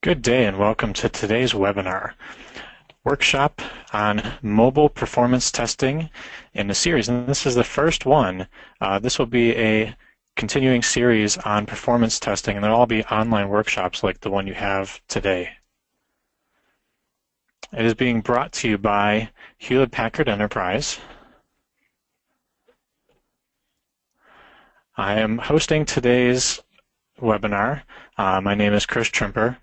Good day and welcome to today's webinar, workshop on mobile performance testing in a series. And this is the first one. This will be a continuing series on performance testing, and they'll all be online workshops like the one you have today. It is being brought to you by Hewlett-Packard Enterprise. I am hosting today's webinar. My name is Chris Trimper.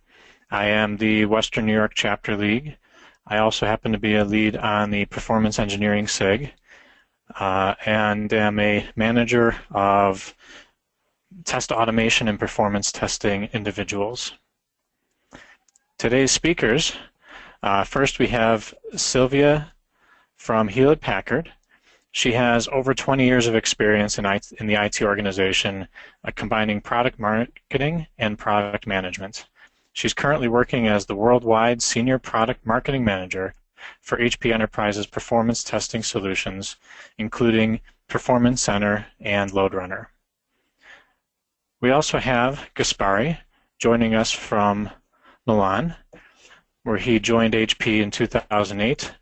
I am the Western New York Chapter Lead. I also happen to be a lead on the Performance Engineering SIG and am a manager of test automation and performance testing individuals. Today's speakers, first we have Sylvia from Hewlett-Packard. She has over 20 years of experience in the IT organization, combining product marketing and product management. She's currently working as the worldwide Senior Product Marketing Manager for HPE Enterprise's performance testing solutions, including Performance Center and LoadRunner. We also have Gaspari joining us from Milan, where he joined HPE in 2008.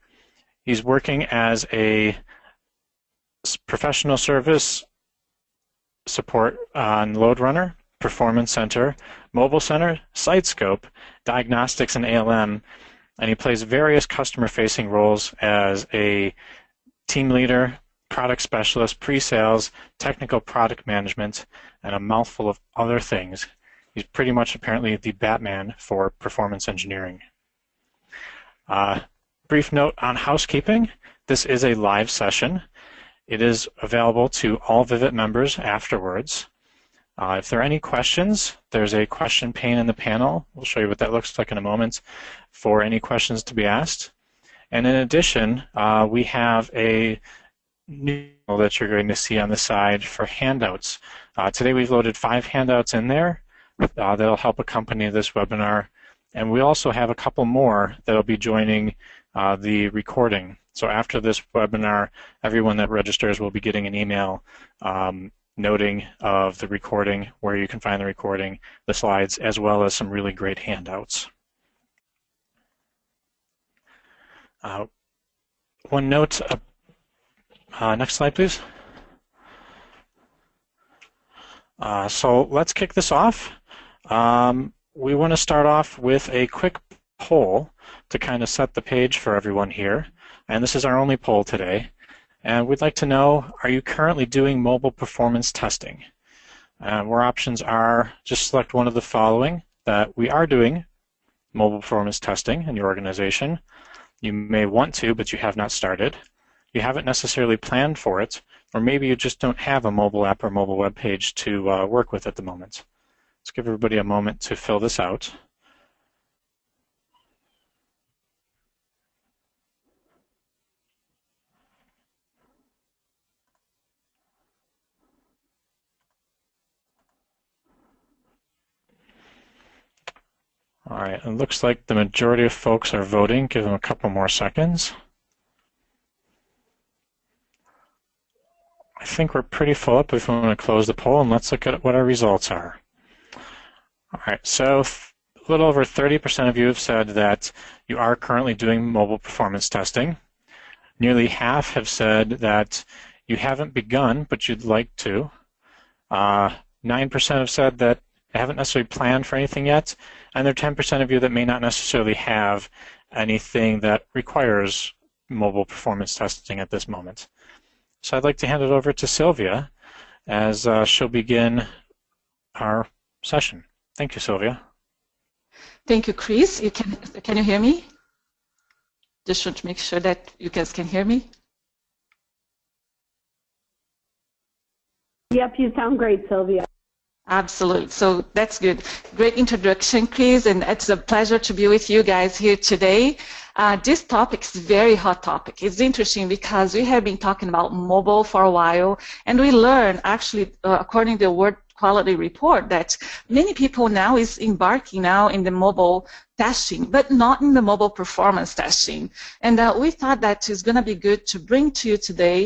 He's working as a professional service support on LoadRunner, Performance Center, Mobile Center, SiteScope, Diagnostics, and ALM, and he plays various customer-facing roles as a team leader, product specialist, pre-sales, technical product management, and a mouthful of other things. He's pretty much apparently the Batman for performance engineering. Brief note on housekeeping. This is a live session. It is available to all Vivit members afterwards. If there are any questions, there's a question pane in the panel. We'll show you what that looks like in a moment for any questions to be asked. And in addition, we have a new that you're going to see on the side for handouts. Today we've loaded 5 handouts in there that'll help accompany this webinar. And we also have a couple more that'll be joining the recording. So after this webinar, everyone that registers will be getting an email noting of the recording, where you can find the recording, the slides, as well as some really great handouts. One note, next slide please. So let's kick this off. We want to start off with a quick poll to kind of set the page for everyone here. And this is our only poll today. And we'd like to know, are you currently doing mobile performance testing? Where options are, just select one of the following, that we are doing mobile performance testing in your organization. You may want to, but you have not started. You haven't necessarily planned for it, or maybe you just don't have a mobile app or mobile web page to work with at the moment. Let's give everybody a moment to fill this out. All right, it looks like the majority of folks are voting. Give them a couple more seconds. I think we're pretty full up if we want to close the poll, and let's look at what our results are. All right, so a little over 30% of you have said that you are currently doing mobile performance testing. Nearly half have said that you haven't begun, but you'd like to. 9% have said that they haven't necessarily planned for anything yet, and there are 10% of you that may not necessarily have anything that requires mobile performance testing at this moment. So I'd like to hand it over to Sylvia as she'll begin our session. Thank you, Sylvia. Thank you, Chris. Can you hear me? Just want to make sure that you guys can hear me. Yep, you sound great, Sylvia. Absolutely. So that's good. Great introduction, Chris, and it's a pleasure to be with you guys here today. This topic is a very hot topic. It's interesting because we have been talking about mobile for a while, and we learn, actually, according to the World quality report that many people now is embarking now in the mobile testing, but not in the mobile performance testing. And we thought that is going to be good to bring to you today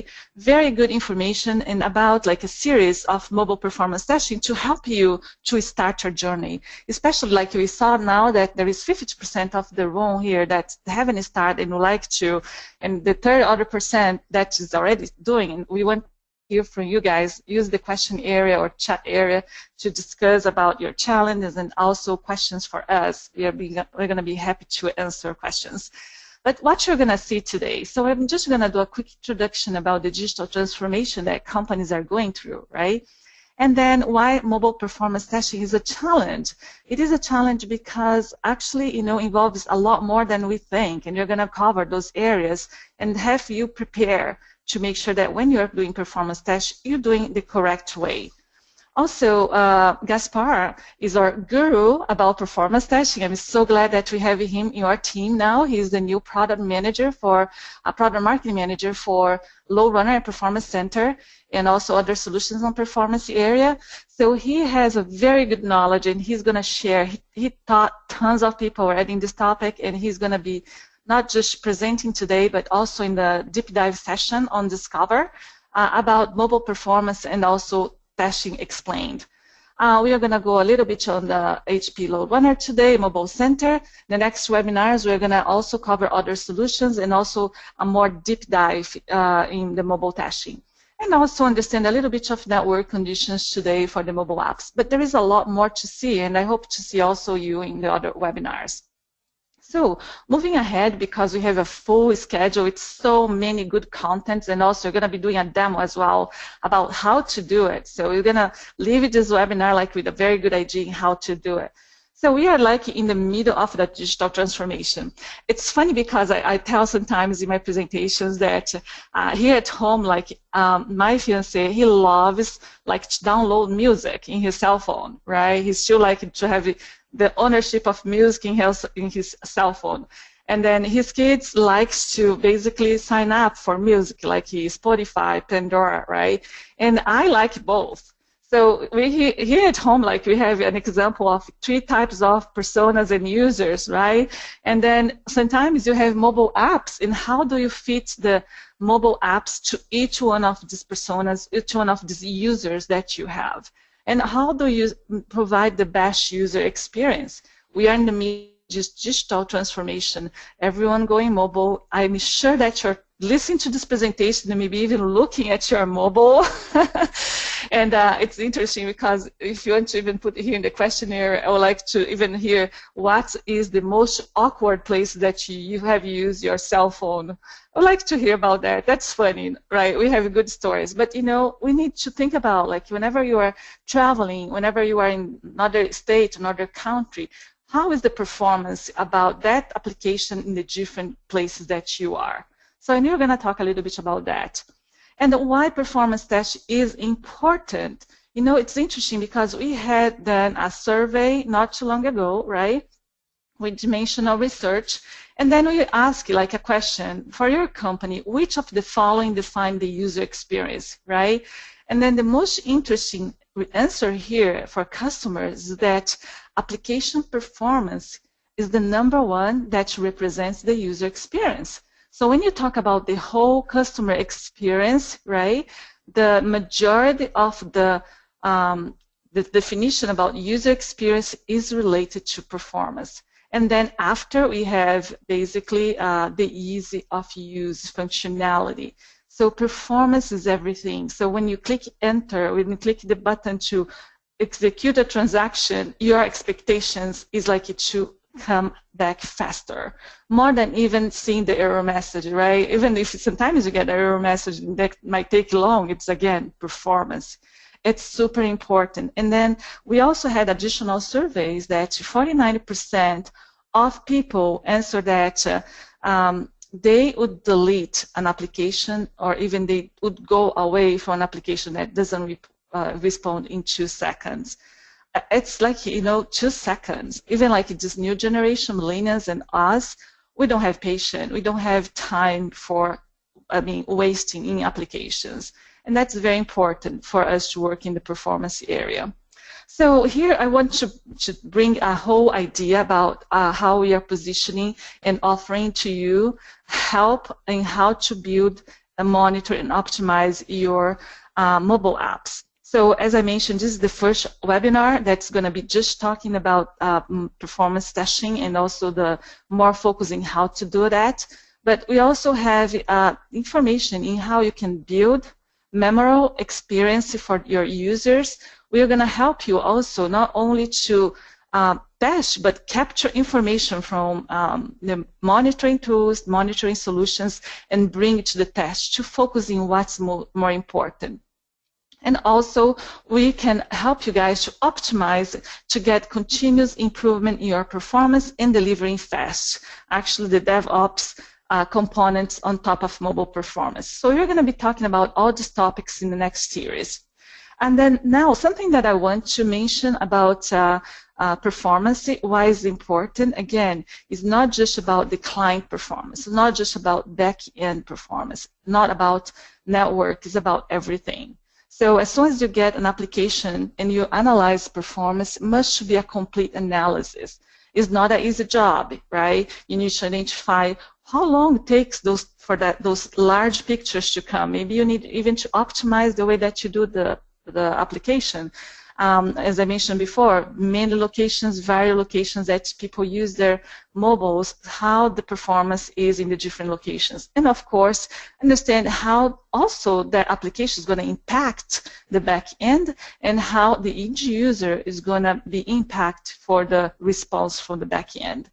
very good information and about like a series of mobile performance testing to help you to start your journey. Especially like we saw now that there is 50% of the room here that haven't started and would like to, and the third other percent that is already doing. And we want hear from you guys. Use the question area or chat area to discuss about your challenges and also questions for us. We're going to be happy to answer questions. But what you're going to see today, so I'm just going to do a quick introduction about the digital transformation that companies are going through, right? And then why mobile performance testing is a challenge. It is a challenge because actually, you know, involves a lot more than we think, and you're going to cover those areas and have you prepare to make sure that when you're doing performance tests, you're doing the correct way. Also, Gaspar is our guru about performance testing. I'm so glad that we have him in our team now. He's the new product manager for product marketing manager for LoadRunner and Performance Center, and also other solutions on performance area. So he has a very good knowledge, and he's going to share. He taught tons of people already in this topic, and he's going to be not just presenting today, but also in the deep dive session on Discover about mobile performance and also testing explained. We are going to go a little bit on the HPE LoadRunner today, Mobile Center. The next webinars, we're going to also cover other solutions and also a more deep dive in the mobile testing. And also understand a little bit of network conditions today for the mobile apps. But there is a lot more to see, and I hope to see also you in the other webinars. So moving ahead, because we have a full schedule with so many good contents, and also we're going to be doing a demo as well about how to do it. So we're going to leave this webinar like with a very good idea on how to do it. So we are like in the middle of the digital transformation. It's funny because I tell sometimes in my presentations that here at home, like my fiance, he loves like to download music in his cell phone, right? He still like to have the ownership of music in his cell phone. And then his kids likes to basically sign up for music, like Spotify, Pandora, right? And I like both. So here at home, like we have an example of 3 types of personas and users, right? And then sometimes you have mobile apps, and how do you fit the mobile apps to each one of these personas, each one of these users that you have? And how do you provide the best user experience? We are in the midst of digital transformation. Everyone going mobile. I'm sure that you're listening to this presentation and maybe even looking at your mobile. And it's interesting because if you want to even put it here in the questionnaire, I would like to even hear what is the most awkward place that you have used your cell phone. I would like to hear about that. That's funny, right? We have good stories. But, you know, we need to think about, like, whenever you are traveling, whenever you are in another state, another country, how is the performance about that application in the different places that you are? So I know we're going to talk a little bit about that. And why performance test is important. You know, it's interesting because we had done a survey not too long ago, right, with dimensional research. And then we ask like a question for your company, which of the following define the user experience, right? And then the most interesting answer here for customers is that application performance is the #1 that represents the user experience. So when you talk about the whole customer experience, right, the majority of the definition about user experience is related to performance. And then after we have basically the ease of use functionality. So performance is everything. So when you click enter, when you click the button to execute a transaction, your expectations is like it should come back faster, more than even seeing the error message, right? Even if sometimes you get an error message that might take long, it's again performance. It's super important. And then we also had additional surveys that 49% of people answered that they would delete an application, or even they would go away from an application that doesn't respond in 2 seconds. It's like, you know, 2 seconds. Even like this new generation, millennials and us, we don't have patience. We don't have time for, wasting in applications. And that's very important for us to work in the performance area. So here I want to bring a whole idea about how we are positioning and offering to you help in how to build, monitor, and optimize your mobile apps. So as I mentioned, this is the first webinar that's going to be just talking about performance testing and also the more focusing how to do that. But we also have information in how you can build memorable experience for your users. We are going to help you also not only to test, but capture information from the monitoring tools, monitoring solutions, and bring it to the test to focus on what's more important. And also, we can help you guys to optimize to get continuous improvement in your performance and delivering fast. Actually, the DevOps components on top of mobile performance. So we're going to be talking about all these topics in the next series. And then now, something that I want to mention about performance, why is important, again, is not just about the client performance, it's not just about back-end performance, not about network, it's about everything. So as soon as you get an application and you analyze performance, it must be a complete analysis. It's not an easy job, right? You need to identify how long it takes those large pictures to come. Maybe you need even to optimize the way that you do the application. As I mentioned before, many locations, various locations that people use their mobiles, how the performance is in the different locations. And of course, understand how also the application is going to impact the back end and how the end user is going to be impacted for the response from the back end.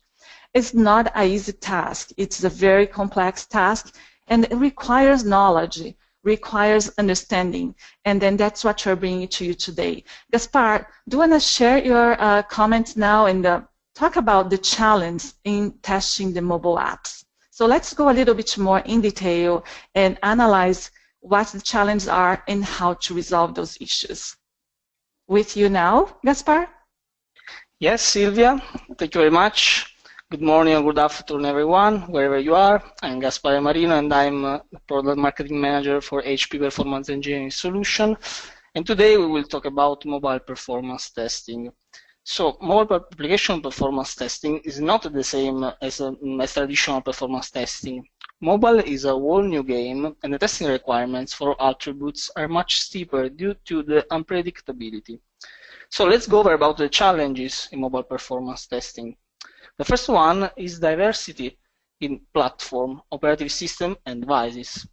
It's not an easy task. It's a very complex task, and it requires knowledge, requires understanding, and then that's what we're bringing to you today. Gaspar, do you want to share your comments now and talk about the challenge in testing the mobile apps? So let's go a little bit more in detail and analyze what the challenges are and how to resolve those issues. With you now, Gaspar? Yes, Silvia, thank you very much. Good morning or good afternoon, everyone, wherever you are. I'm Gaspare Marino, and I'm the Product Marketing Manager for HP Performance Engineering Solution. And today we will talk about mobile performance testing. So, mobile application performance testing is not the same as traditional performance testing. Mobile is a whole new game, and the testing requirements for attributes are much steeper due to the unpredictability. So, let's go over about the challenges in mobile performance testing. The first one is diversity in platform, operating system, and devices.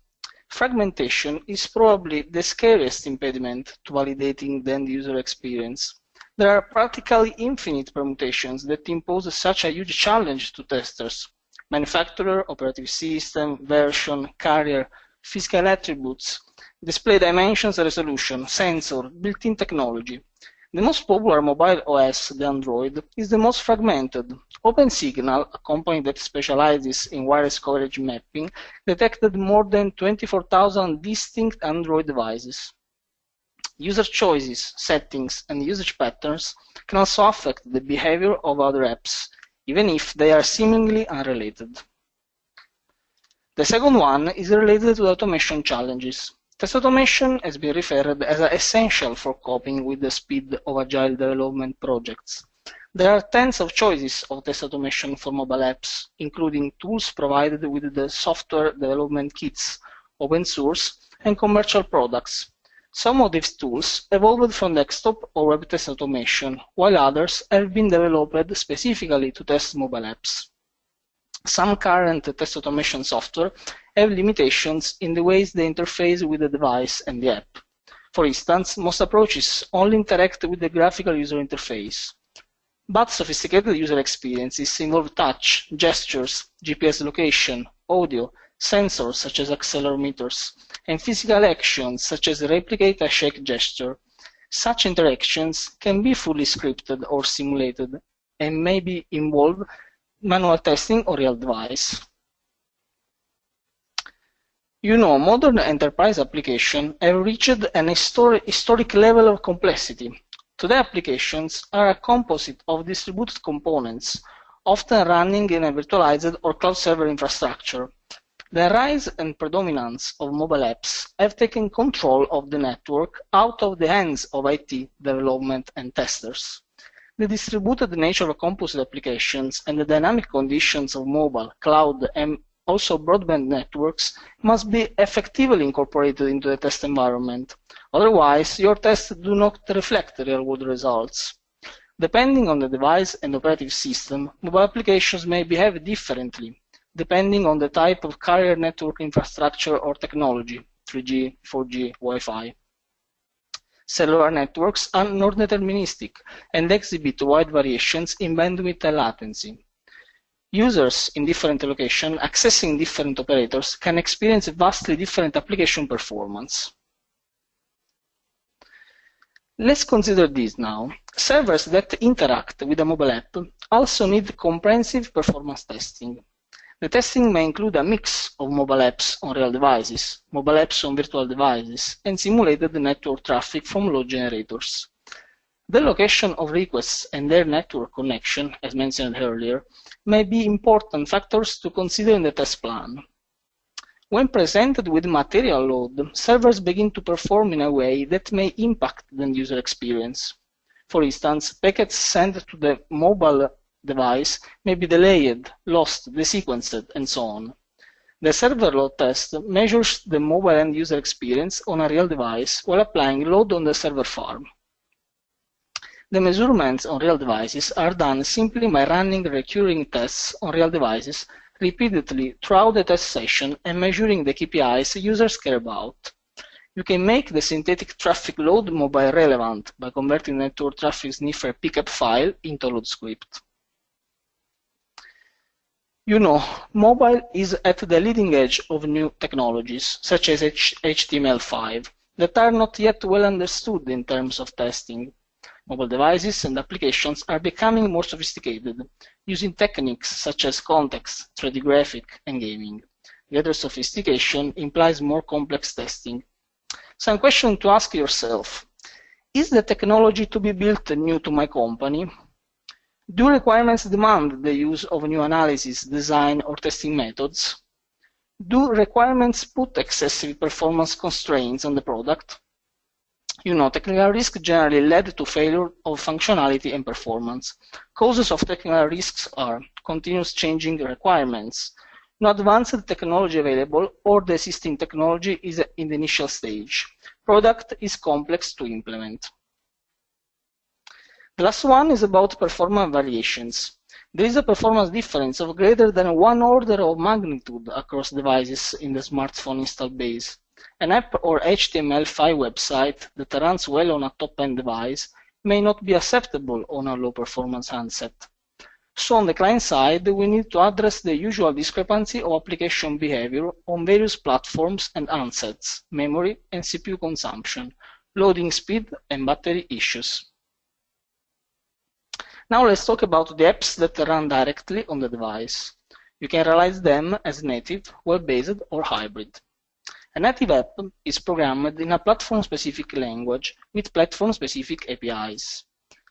Fragmentation is probably the scariest impediment to validating the end-user experience. There are practically infinite permutations that impose such a huge challenge to testers. Manufacturer, operating system, version, carrier, physical attributes, display dimensions, resolution, sensor, built-in technology. The most popular mobile OS, the Android, is the most fragmented. OpenSignal, a company that specializes in wireless coverage mapping, detected more than 24,000 distinct Android devices. User choices, settings, and usage patterns can also affect the behavior of other apps, even if they are seemingly unrelated. The second one is related to automation challenges. Test automation has been referred as essential for coping with the speed of agile development projects. There are tens of choices of test automation for mobile apps, including tools provided with the software development kits, open source, and commercial products. Some of these tools evolved from desktop or web test automation, while others have been developed specifically to test mobile apps. Some current test automation software have limitations in the ways they interface with the device and the app. For instance, most approaches only interact with the graphical user interface. But sophisticated user experiences involve touch, gestures, GPS location, audio, sensors such as accelerometers, and physical actions such as replicate a shake gesture. Such interactions can be fully scripted or simulated and maybe involve manual testing or real device. You know, modern enterprise applications have reached an historic level of complexity. Today, applications are a composite of distributed components, often running in a virtualized or cloud server infrastructure. The rise and predominance of mobile apps have taken control of the network out of the hands of IT development and testers. The distributed nature of composite applications and the dynamic conditions of mobile, cloud, and also broadband networks must be effectively incorporated into the test environment. Otherwise, your tests do not reflect real-world results. Depending on the device and operating system, mobile applications may behave differently, depending on the type of carrier network infrastructure or technology, 3G, 4G, Wi-Fi. Cellular networks are non-deterministic and exhibit wide variations in bandwidth and latency. Users in different locations accessing different operators can experience vastly different application performance. Let's consider this now. Servers that interact with a mobile app also need comprehensive performance testing. The testing may include a mix of mobile apps on real devices, mobile apps on virtual devices, and simulated network traffic from load generators. The location of requests and their network connection, as mentioned earlier, may be important factors to consider in the test plan. When presented with material load, servers begin to perform in a way that may impact the user experience. For instance, packets sent to the mobile device may be delayed, lost, desequenced, and so on. The server load test measures the mobile end user experience on a real device while applying load on the server farm. The measurements on real devices are done simply by running recurring tests on real devices repeatedly throughout the test session and measuring the KPIs users care about. You can make the synthetic traffic load mobile relevant by converting the network traffic sniffer pickup file into a load script. You know, mobile is at the leading edge of new technologies, such as HTML5, that are not yet well understood in terms of testing. Mobile devices and applications are becoming more sophisticated, using techniques such as context, 3D graphic, and gaming. Greater sophistication implies more complex testing. Some question to ask yourself: is the technology to be built new to my company? Do requirements demand the use of new analysis, design, or testing methods? Do requirements put excessive performance constraints on the product? You know, technical risk generally led to failure of functionality and performance. Causes of technical risks are continuous changing requirements, no advanced technology available, or the existing technology is in the initial stage. Product is complex to implement. The last one is about performance variations. There is a performance difference of greater than 1 order of magnitude across devices in the smartphone install base. An app or HTML5 website that runs well on a top-end device may not be acceptable on a low-performance handset. So on the client side, we need to address the usual discrepancy of application behavior on various platforms and handsets, memory and CPU consumption, loading speed, and battery issues. Now let's talk about the apps that run directly on the device. You can realize them as native, web-based, or hybrid. A native app is programmed in a platform-specific language with platform-specific APIs.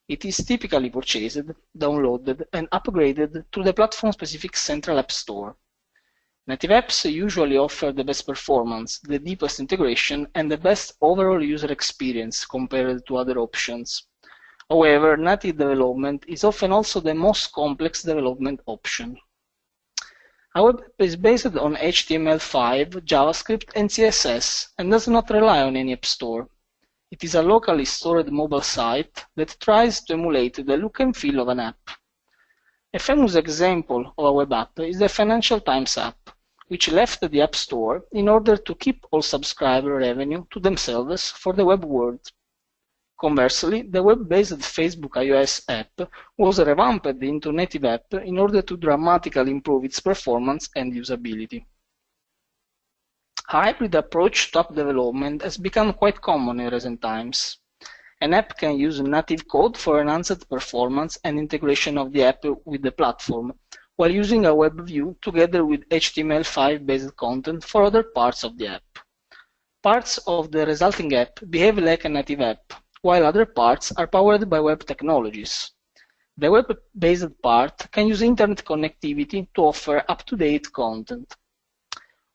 It is typically purchased, downloaded, and upgraded through the platform-specific central app store. Native apps usually offer the best performance, the deepest integration, and the best overall user experience compared to other options. However, native development is often also the most complex development option. Our web is based on HTML5, JavaScript, and CSS, and does not rely on any app store. It is a locally stored mobile site that tries to emulate the look and feel of an app. A famous example of a web app is the Financial Times app, which left the App Store in order to keep all subscriber revenue to themselves for the web world. Conversely, the web-based Facebook iOS app was revamped into native app in order to dramatically improve its performance and usability. A hybrid approach to app development has become quite common in recent times. An app can use native code for enhanced performance and integration of the app with the platform, while using a web view together with HTML5-based content for other parts of the app. Parts of the resulting app behave like a native app, while other parts are powered by web technologies. The web-based part can use internet connectivity to offer up-to-date content.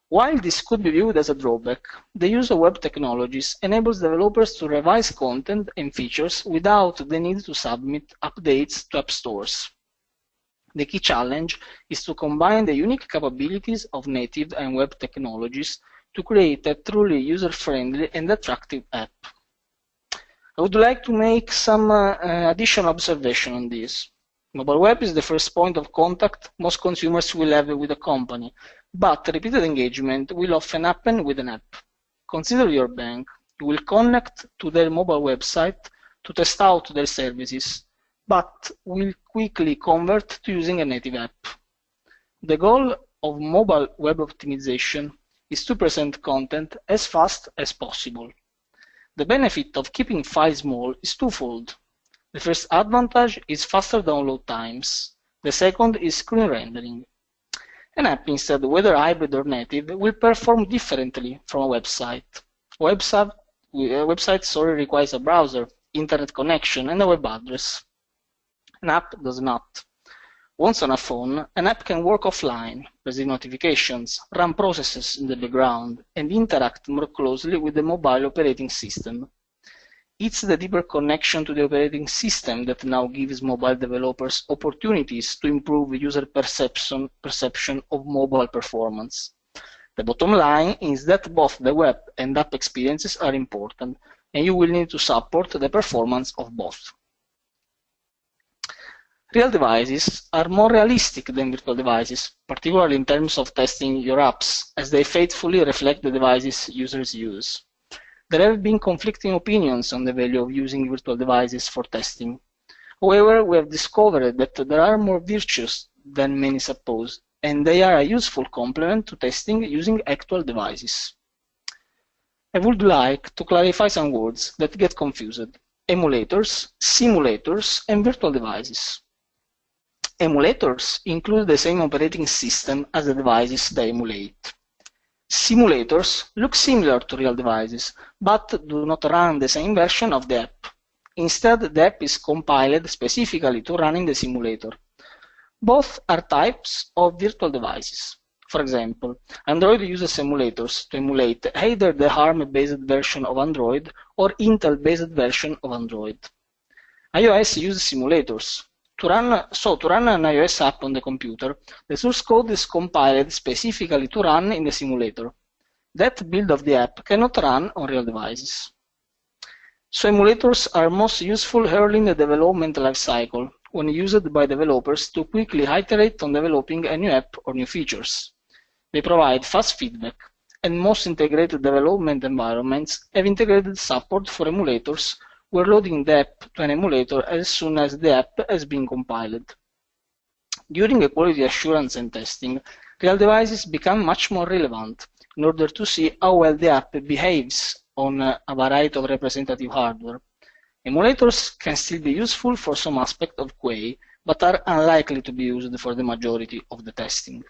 While this could be viewed as a drawback, the use of web technologies enables developers to revise content and features without the need to submit updates to app stores. The key challenge is to combine the unique capabilities of native and web technologies to create a truly user-friendly and attractive app. I would like to make some additional observation on this. Mobile web is the first point of contact most consumers will have with a company, but repeated engagement will often happen with an app. Consider your bank. You will connect to their mobile website to test out their services, but will quickly convert to using a native app. The goal of mobile web optimization is to present content as fast as possible. The benefit of keeping files small is twofold. The first advantage is faster download times. The second is screen rendering. An app, instead, whether hybrid or native, will perform differently from a website. A website requires a browser, internet connection, and a web address. An app does not. Once on a phone, an app can work offline, receive notifications, run processes in the background, and interact more closely with the mobile operating system. It's the deeper connection to the operating system that now gives mobile developers opportunities to improve user perception of mobile performance. The bottom line is that both the web and app experiences are important, and you will need to support the performance of both. Real devices are more realistic than virtual devices, particularly in terms of testing your apps, as they faithfully reflect the devices users use. There have been conflicting opinions on the value of using virtual devices for testing. However, we have discovered that there are more virtues than many suppose, and they are a useful complement to testing using actual devices. I would like to clarify some words that get confused: emulators, simulators, and virtual devices. Emulators include the same operating system as the devices they emulate. Simulators look similar to real devices, but do not run the same version of the app. Instead, the app is compiled specifically to run in the simulator. Both are types of virtual devices. For example, Android uses emulators to emulate either the ARM-based version of Android or Intel-based version of Android. iOS uses simulators. To run an iOS app on the computer, the source code is compiled specifically to run in the simulator. That build of the app cannot run on real devices. So emulators are most useful early in the development lifecycle, when used by developers to quickly iterate on developing a new app or new features. They provide fast feedback, and most integrated development environments have integrated support for emulators. We're loading the app to an emulator as soon as the app has been compiled. During the quality assurance and testing, real devices become much more relevant in order to see how well the app behaves on a variety of representative hardware. Emulators can still be useful for some aspect of QA, but are unlikely to be used for the majority of the testing.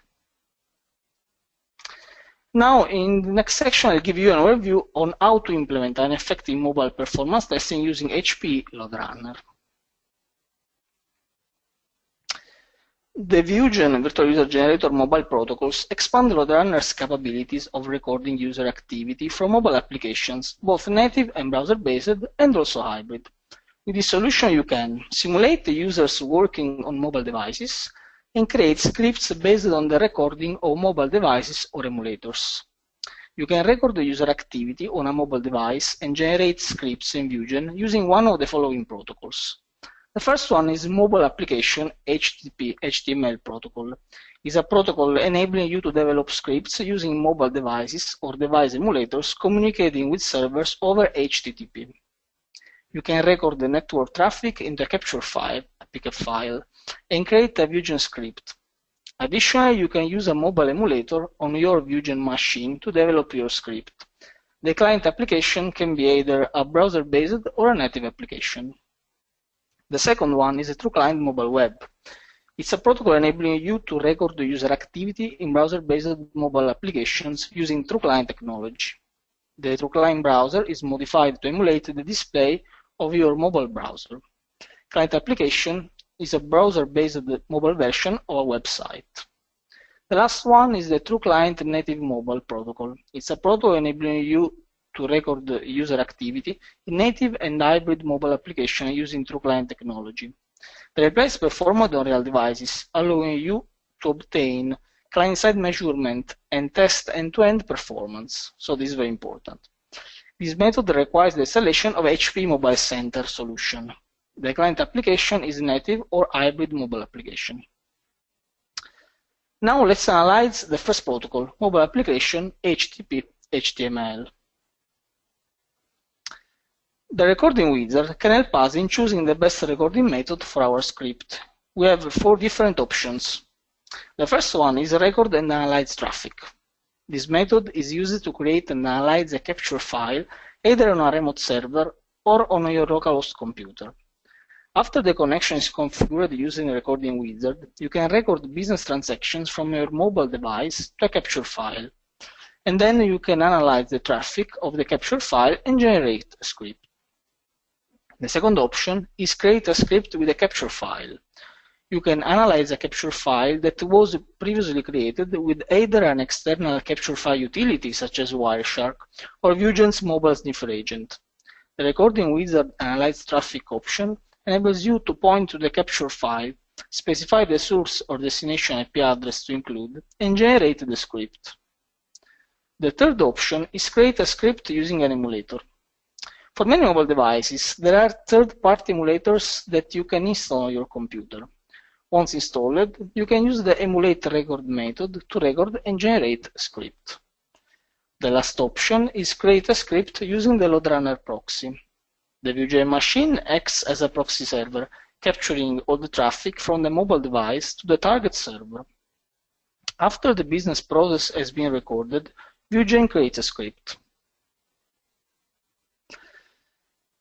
Now, in the next section, I'll give you an overview on how to implement an effective mobile performance testing using HPE LoadRunner. The Vusion Virtual User Generator mobile protocols expand LoadRunner's capabilities of recording user activity from mobile applications, both native and browser-based, and also hybrid. With this solution, you can simulate the users working on mobile devices, and create scripts based on the recording of mobile devices or emulators. You can record the user activity on a mobile device and generate scripts in Vusion using one of the following protocols. The first one is Mobile Application HTTP HTML protocol. It's a protocol enabling you to develop scripts using mobile devices or device emulators communicating with servers over HTTP. You can record the network traffic into a capture file, a pickup file, and create a Vusion script. Additionally, you can use a mobile emulator on your Vusion machine to develop your script. The client application can be either a browser-based or a native application. The second one is a TruClient mobile web. It's a protocol enabling you to record the user activity in browser-based mobile applications using TruClient technology. The TruClient browser is modified to emulate the display of your mobile browser. Client application is a browser-based mobile version of a website. The last one is the TruClient native mobile protocol. It's a protocol enabling you to record user activity in native and hybrid mobile application using TruClient technology. They replace performance on real devices, allowing you to obtain client-side measurement and test end-to-end performance. So this is very important. This method requires the installation of HPE Mobile Center solution. The client application is native or hybrid mobile application. Now let's analyze the first protocol, mobile application HTTP HTML. The recording wizard can help us in choosing the best recording method for our script. We have 4 different options. The first one is record and analyze traffic. This method is used to create and analyze a capture file either on a remote server or on your localhost computer. After the connection is configured using a recording wizard, you can record business transactions from your mobile device to a capture file. And then you can analyze the traffic of the capture file and generate a script. The second option is create a script with a capture file. You can analyze a capture file that was previously created with either an external capture file utility such as Wireshark or Vusion's mobile sniffer agent. The recording wizard analyze traffic option enables you to point to the capture file, specify the source or destination IP address to include, and generate the script. The third option is create a script using an emulator. For many mobile devices, there are third-party emulators that you can install on your computer. Once installed, you can use the emulate record method to record and generate a script. The last option is create a script using the LoadRunner proxy. The Vue.js machine acts as a proxy server, capturing all the traffic from the mobile device to the target server. After the business process has been recorded, Vue.js creates a script.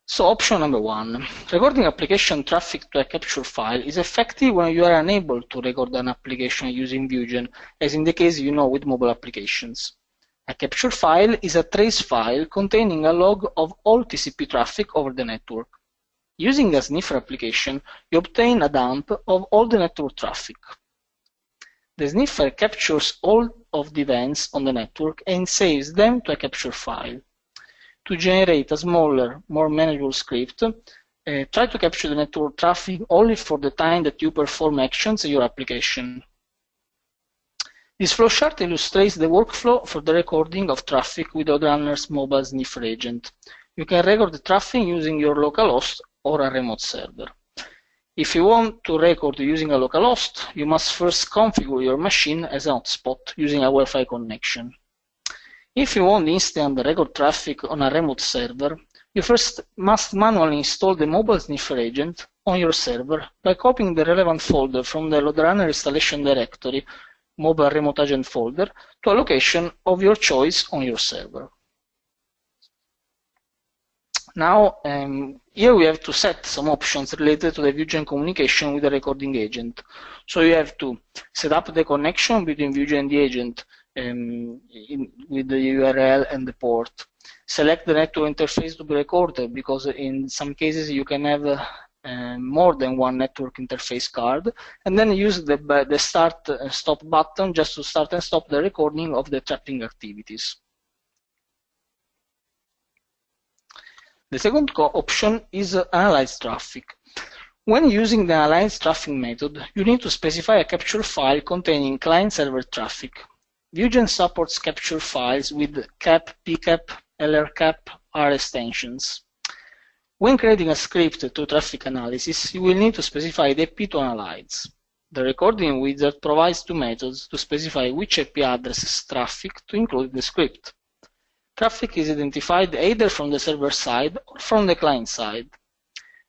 So option number 1, recording application traffic to a capture file is effective when you are unable to record an application using Vue.js, as in the case with mobile applications. A capture file is a trace file containing a log of all TCP traffic over the network. Using a sniffer application, you obtain a dump of all the network traffic. The sniffer captures all of the events on the network and saves them to a capture file. To generate a smaller, more manageable script, try to capture the network traffic only for the time that you perform actions in your application. This flowchart illustrates the workflow for the recording of traffic with LoadRunner's mobile sniffer agent. You can record the traffic using your localhost or a remote server. If you want to record using a localhost, you must first configure your machine as a hotspot using a Wi-Fi connection. If you want instant record traffic on a remote server, you first must manually install the mobile sniffer agent on your server by copying the relevant folder from the LoadRunner installation directory, mobile remote agent folder, to a location of your choice on your server. Now, here we have to set some options related to the Vue.js communication with the recording agent. So you have to set up the connection between Vue.js and the agent with the URL and the port. Select the network interface to be recorded, because in some cases you can have more than one network interface card, and then use the start and stop button just to start and stop the recording of the tapping activities. The second option is analyze traffic. When using the analyze traffic method, you need to specify a capture file containing client-server traffic. Vue.js supports capture files with cap, pcap, lrcap, R extensions. When creating a script to traffic analysis, you will need to specify the IP to analyze. The recording wizard provides 2 methods to specify which IP addresses traffic to include in the script. Traffic is identified either from the server side or from the client side.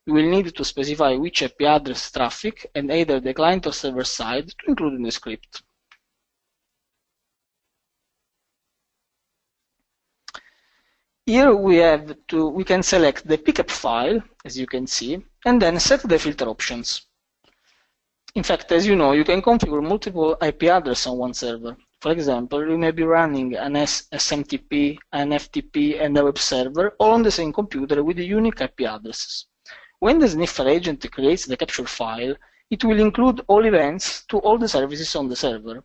You will need to specify which IP address traffic and either the client or server side to include in the script. Here we can select the pcap file, as you can see, and then set the filter options. In fact, as you know, you can configure multiple IP addresses on one server. For example, you may be running an SMTP, an FTP, and a web server all on the same computer with unique IP addresses. When the sniffer agent creates the capture file, it will include all events to all the services on the server.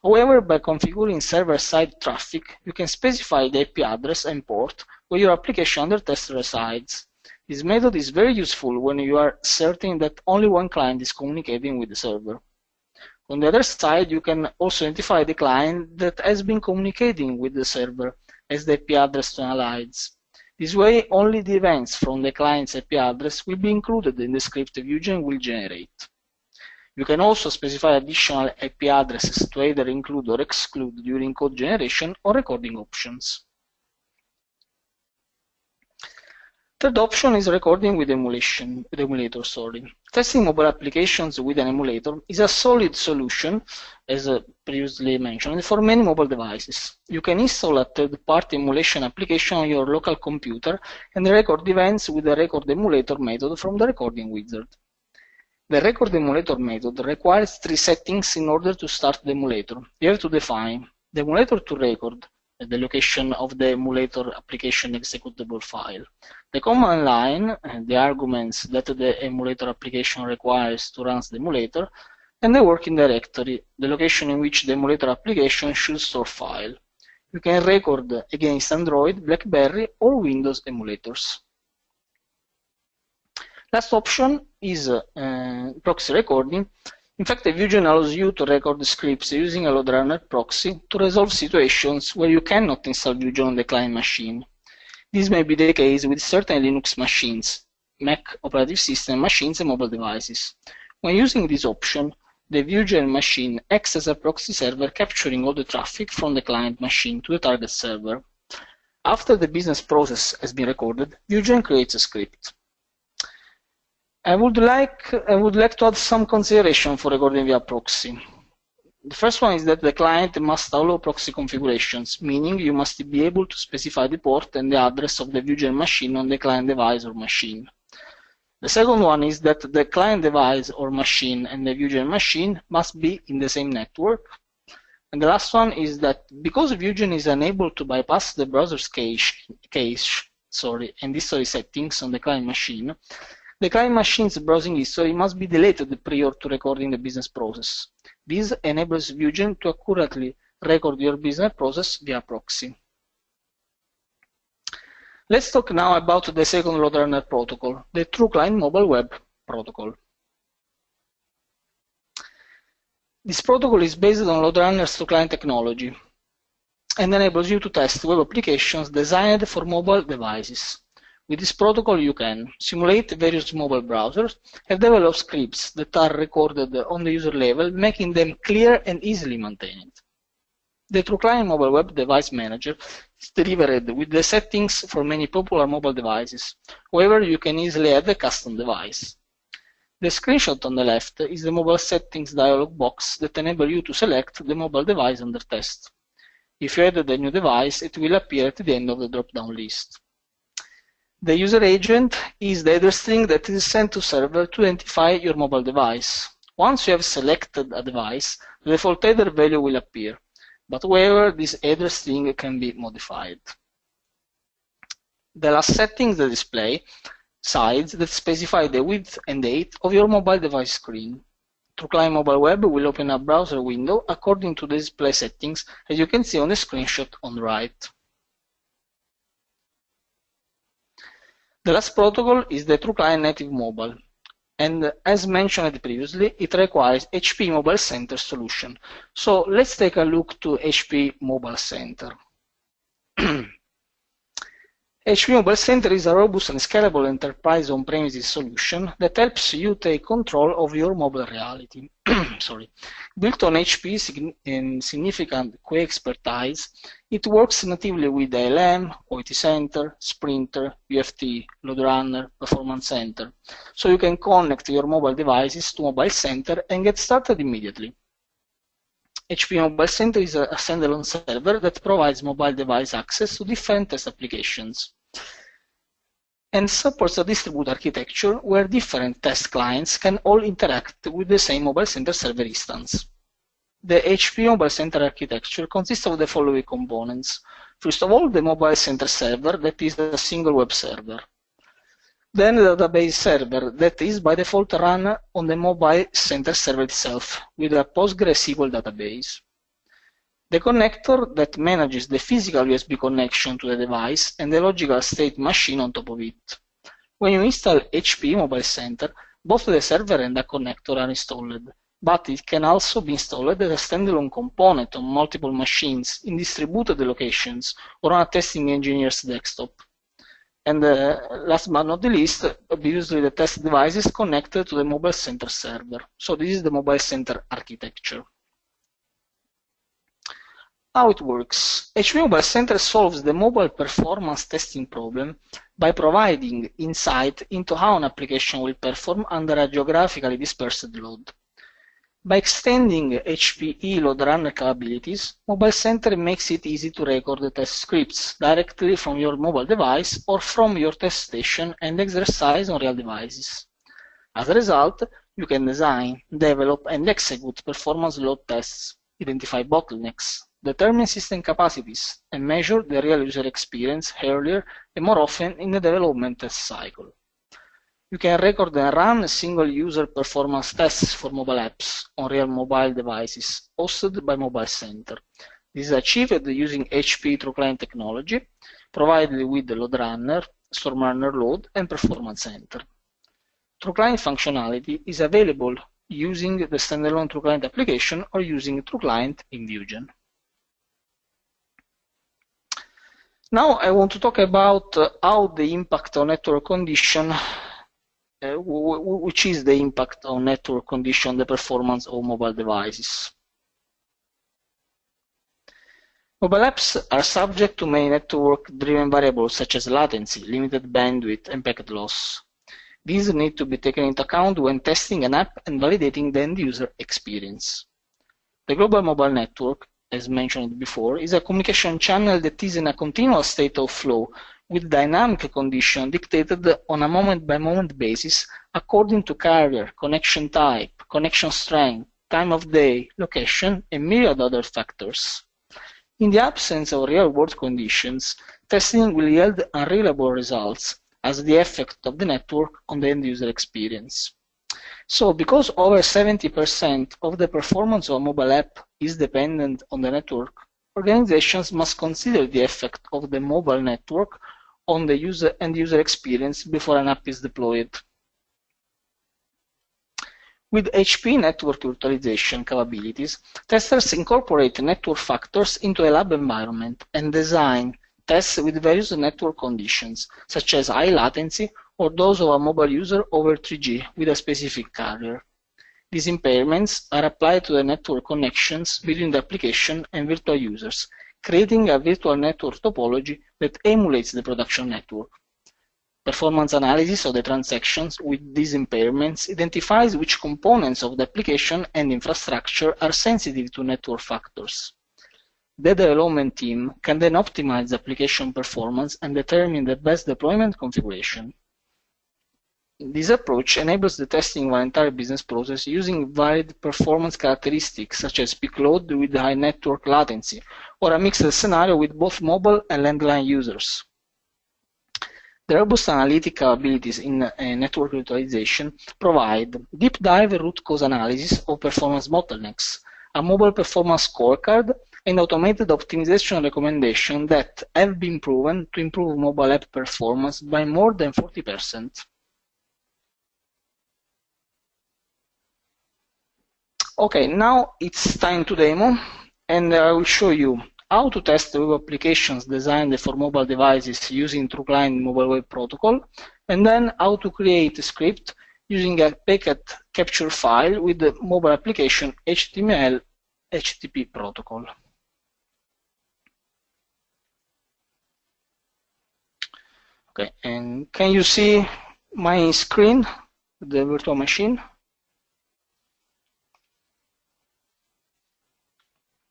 However, by configuring server-side traffic, you can specify the IP address and port where your application under test resides. This method is very useful when you are certain that only one client is communicating with the server. On the other side, you can also identify the client that has been communicating with the server as the IP address to analyze. This way, only the events from the client's IP address will be included in the script Vugen will generate. You can also specify additional IP addresses to either include or exclude during code generation or recording options. Third option is recording with emulator. Testing mobile applications with an emulator is a solid solution, as previously mentioned, for many mobile devices. You can install a third-party emulation application on your local computer and record events with the record emulator method from the recording wizard. The record emulator method requires 3 settings in order to start the emulator. You have to define the emulator to record at the location of the emulator application executable file, the command line, and the arguments that the emulator application requires to run the emulator, and the working directory, the location in which the emulator application should store file. You can record against Android, BlackBerry, or Windows emulators. Last option is proxy recording. In fact, Vugen allows you to record the scripts using a LoadRunner proxy to resolve situations where you cannot install Vugen on the client machine. This may be the case with certain Linux machines, Mac operating system machines, and mobile devices. When using this option, the Vugen machine acts as a proxy server capturing all the traffic from the client machine to the target server. After the business process has been recorded, Vugen creates a script. I would like to add some consideration for recording via proxy. The first one is that the client must allow proxy configurations, meaning you must be able to specify the port and the address of the Vugen machine on the client device or machine. The second one is that the client device or machine and the Vugen machine must be in the same network. And the last one is that because Vugen is unable to bypass the browser's cache and history settings on the client machine, the client machine's browsing history must be deleted prior to recording the business process. This enables Vugen to accurately record your business process via proxy. Let's talk now about the second LoadRunner protocol, the TruClient Mobile Web Protocol. This protocol is based on LoadRunner's TruClient technology and enables you to test web applications designed for mobile devices. With this protocol, you can simulate various mobile browsers and develop scripts that are recorded on the user level, making them clear and easily maintained. The TruClient Mobile Web Device Manager is delivered with the settings for many popular mobile devices. However, you can easily add a custom device. The screenshot on the left is the mobile settings dialog box that enables you to select the mobile device under test. If you added a new device, it will appear at the end of the drop-down list. The user agent is the header string that is sent to server to identify your mobile device. Once you have selected a device, the default header value will appear, but however, this header string can be modified. The last setting is the display sides that specify the width and height of your mobile device screen. TruClient Mobile Web will open a browser window according to the display settings, as you can see on the screenshot on the right. The last protocol is the TruClient Native Mobile, and as mentioned previously, it requires HPE Mobile Center solution. So let's take a look to HPE Mobile Center. HPE Mobile Center is a robust and scalable enterprise on-premises solution that helps you take control of your mobile reality. Built on HPE significant QA expertise, it works natively with ALM, OIT Center, Sprinter, UFT, LoadRunner, Performance Center, so you can connect your mobile devices to Mobile Center and get started immediately. HPE Mobile Center is a standalone server that provides mobile device access to different test applications and supports a distributed architecture where different test clients can all interact with the same Mobile Center server instance. The HPE Mobile Center architecture consists of the following components. First of all, the Mobile Center server that is a single web server. Then the database server that is by default run on the Mobile Center server itself with a PostgreSQL database. the connector that manages the physical USB connection to the device and the logical state machine on top of it. When you install HPE Mobile Center, both the server and the connector are installed, but it can also be installed as a standalone component on multiple machines in distributed locations or on a testing engineer's desktop. And last but not the least, obviously the test device is connected to the Mobile Center server. So this is the Mobile Center architecture. How it works. HPE Mobile Center solves the mobile performance testing problem by providing insight into how an application will perform under a geographically dispersed load. By extending HPE LoadRunner capabilities, Mobile Center makes it easy to record the test scripts directly from your mobile device or from your test station and exercise on real devices. As a result, you can design, develop, and execute performance load tests, identify bottlenecks, determine system capacities, and measure the real user experience earlier and more often in the development test cycle. You can record and run single user performance tests for mobile apps on real mobile devices hosted by Mobile Center. This is achieved using HPE TruClient technology, provided with the LoadRunner, StormRunner Load, and Performance Center. TruClient functionality is available using the standalone TruClient application or using TruClient in Vusion. Now I want to talk about how the impact on network condition, which is the impact on network condition on the performance of mobile devices. Mobile apps are subject to many network-driven variables such as latency, limited bandwidth, and packet loss. These need to be taken into account when testing an app and validating the end-user experience. The global mobile network, as mentioned before, is a communication channel that is in a continuous state of flow with dynamic conditions dictated on a moment-by-moment basis according to carrier, connection type, connection strength, time of day, location, and myriad other factors. In the absence of real-world conditions, testing will yield unreliable results as the effect of the network on the end-user experience. So, because over 70% of the performance of a mobile app is dependent on the network, organizations must consider the effect of the mobile network on the end-user experience before an app is deployed. With HPE network virtualization capabilities, testers incorporate network factors into a lab environment and design tests with various network conditions, such as high latency or those of a mobile user over 3G with a specific carrier. These impairments are applied to the network connections between the application and virtual users, creating a virtual network topology that emulates the production network. Performance analysis of the transactions with these impairments identifies which components of the application and infrastructure are sensitive to network factors. The development team can then optimize the application performance and determine the best deployment configuration. This approach enables the testing of an entire business process using varied performance characteristics such as peak load with high network latency or a mixed scenario with both mobile and landline users. The robust analytic abilities in network virtualization provide deep dive root cause analysis of performance bottlenecks, a mobile performance scorecard, and automated optimization recommendations that have been proven to improve mobile app performance by more than 40%. Okay, now it's time to demo, and I will show you how to test web applications designed for mobile devices using TruClient Mobile Web Protocol, and then how to create a script using a packet capture file with the mobile application HTML HTTP protocol. Okay, and can you see my screen, the virtual machine?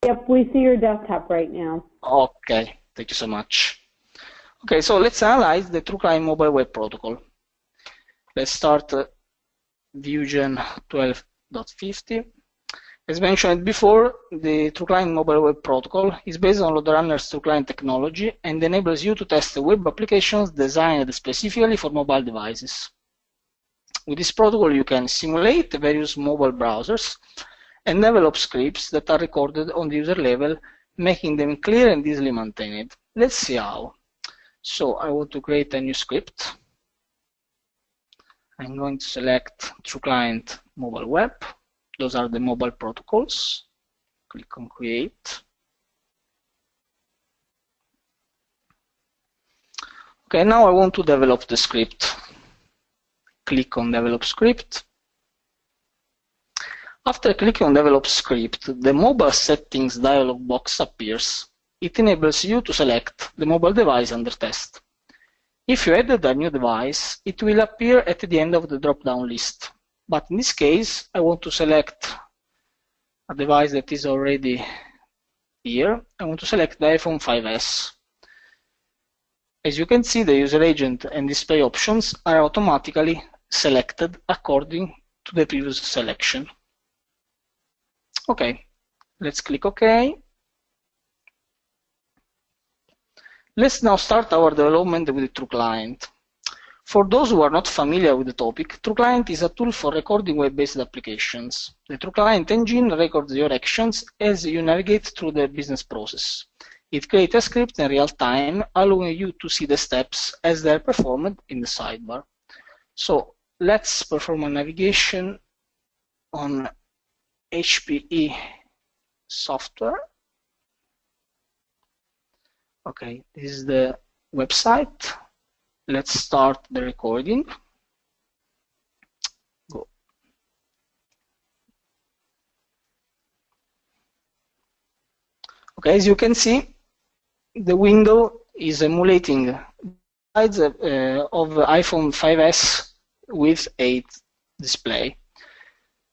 Yep, we see your desktop right now. Okay, thank you so much. Okay, so let's analyze the TruClient Mobile Web Protocol. Let's start Vusion 12.50. As mentioned before, the TruClient Mobile Web Protocol is based on LoadRunner's TruClient technology and enables you to test web applications designed specifically for mobile devices. With this protocol, you can simulate various mobile browsers and develop scripts that are recorded on the user level making them clear and easily maintained. Let's see how. So I want to create a new script. I'm going to select TruClient mobile web. Those are the mobile protocols. Click on create. Okay, now I want to develop the script. Click on develop script. After clicking on develop script, the mobile settings dialog box appears. It enables you to select the mobile device under test. If you added a new device, it will appear at the end of the drop-down list. But in this case, I want to select a device that is already here. I want to select the iPhone 5S. As you can see, the user agent and display options are automatically selected according to the previous selection. Okay, let's click OK. Let's now start our development with TruClient. For those who are not familiar with the topic, TruClient is a tool for recording web-based applications. The TruClient engine records your actions as you navigate through the business process. It creates a script in real time, allowing you to see the steps as they are performed in the sidebar. So let's perform a navigation on HPE software. Okay, this is the website. Let's start the recording. Go. Okay, as you can see, the window is emulating sides of iPhone 5S with 8 display.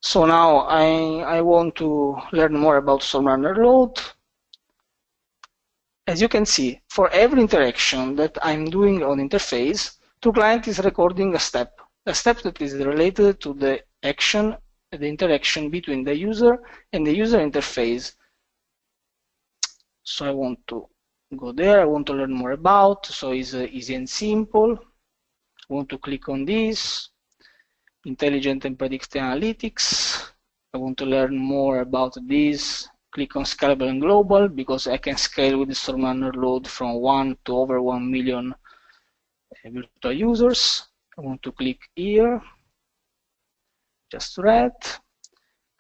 So now I want to learn more about StormRunner load. As you can see, for every interaction that I'm doing on interface, TruClient is recording a step that is related to the action, the interaction between the user and the user interface. So I want to go there, I want to learn more about, so it's easy and simple. I want to click on this, intelligent and predictive analytics. I want to learn more about this. Click on scalable and global because I can scale with the StormRunner load from 1 to over 1 million virtual users. I want to click here, just read,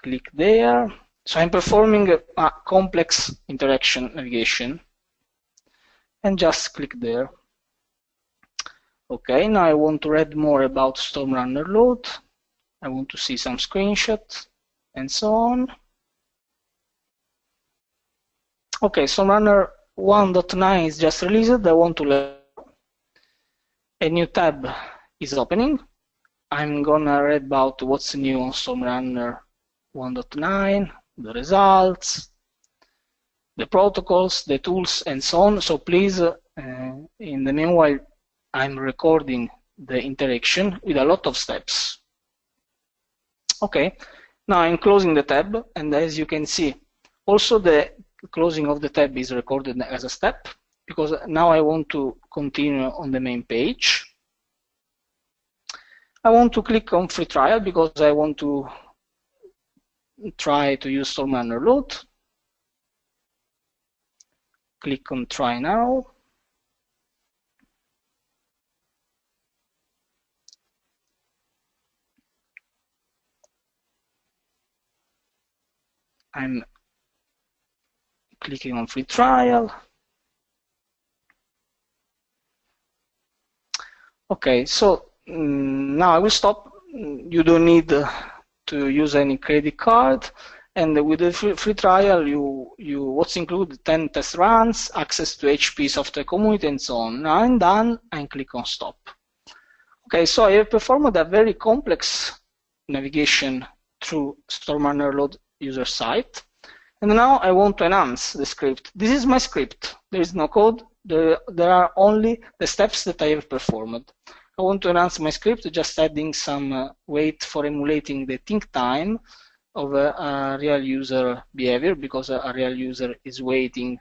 click there. So I'm performing a complex interaction navigation and just click there. Okay, now I want to read more about StormRunner load. I want to see some screenshots and so on. Okay, StormRunner 1.9 is just released. I want to learn. A new tab is opening. I'm gonna read about what's new on StormRunner 1.9, the results, the protocols, the tools, and so on. So please, in the meanwhile, I'm recording the interaction with a lot of steps. Okay, now I'm closing the tab, and as you can see, also the closing of the tab is recorded as a step, because now I want to continue on the main page. I want to click on free trial because I want to try to use StormRunner load. Click on try now. I'm clicking on free trial. Okay, so now I will stop. You don't need to use any credit card, and with the free trial, what's included 10 test runs, access to HP software community, and so on. Now I'm done, and click on stop. Okay, so I have performed a very complex navigation through StormRunner load user site. And now I want to enhance the script. This is my script. There is no code. There are only the steps that I have performed. I want to enhance my script, just adding some weight for emulating the think time of a real user behavior, because a real user is waiting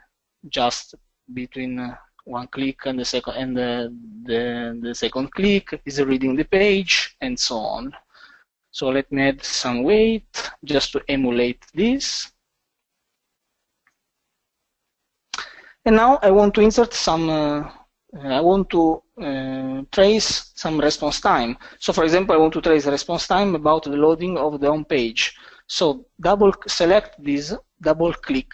just between one click and the second, and the second click is reading the page, and so on. So let me add some weight just to emulate this. And now I want to insert some, I want to trace some response time. So for example, I want to trace response time about the loading of the home page. So select this, double click,